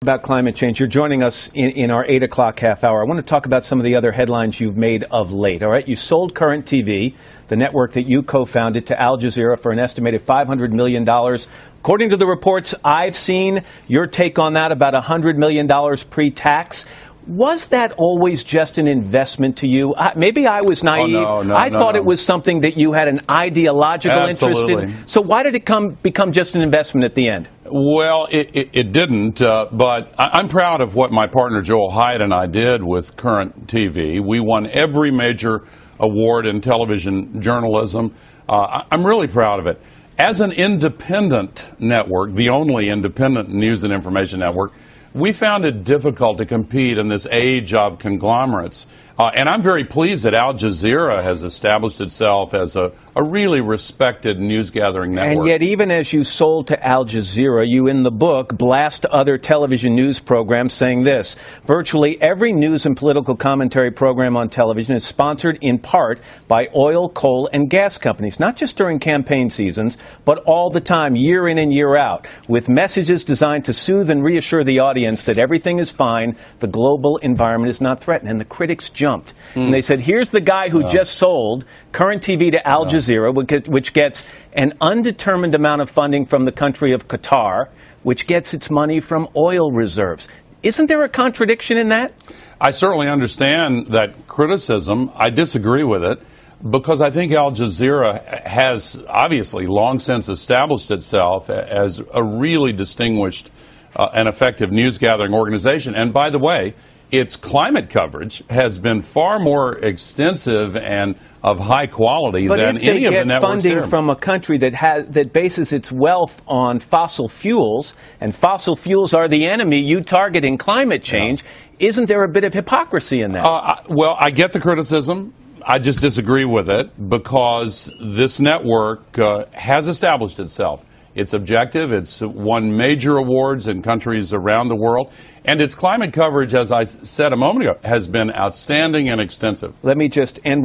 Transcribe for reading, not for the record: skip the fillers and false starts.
About climate change. You're joining us in our 8 o'clock half hour. I want to talk about some of the other headlines you've made of late. All right, you sold Current TV, the network that you co-founded, to Al Jazeera for an estimated $500 million. According to the reports I've seen, your take on that, about $100 million pre-tax. Was that always just an investment to you? Maybe I was naive. I thought it was something that you had an ideological interest in. So why did it become just an investment at the end? Well, it didn't, but I'm proud of what my partner Joel Hyatt and I did with Current TV. We won every major award in television journalism. I'm really proud of it. As an independent network, the only independent news and information network, we found it difficult to compete in this age of conglomerates. And I'm very pleased that Al Jazeera has established itself as a really respected news-gathering network. And yet, even as you sold to Al Jazeera, you, in the book, blast other television news programs saying this: virtually every news and political commentary program on television is sponsored in part by oil, coal, and gas companies, not just during campaign seasons, but all the time, year in and year out, with messages designed to soothe and reassure the audience that everything is fine, the global environment is not threatened. And the critics jumped. And they said, here's the guy who just sold Current TV to Al Jazeera, which gets an undetermined amount of funding from the country of Qatar, which gets its money from oil reserves. Isn't there a contradiction in that? I certainly understand that criticism. I disagree with it, because I think Al Jazeera has obviously long since established itself as a really distinguished and effective news-gathering organization. And by the way, its climate coverage has been far more extensive and of high quality than any of the networks. But if they get funding from a country that bases its wealth on fossil fuels, and fossil fuels are the enemy you target in climate change, isn't there a bit of hypocrisy in that? Well, I get the criticism. I just disagree with it, because this network has established itself. It's objective. It's won major awards in countries around the world. And its climate coverage, as I said a moment ago, has been outstanding and extensive. Let me just end with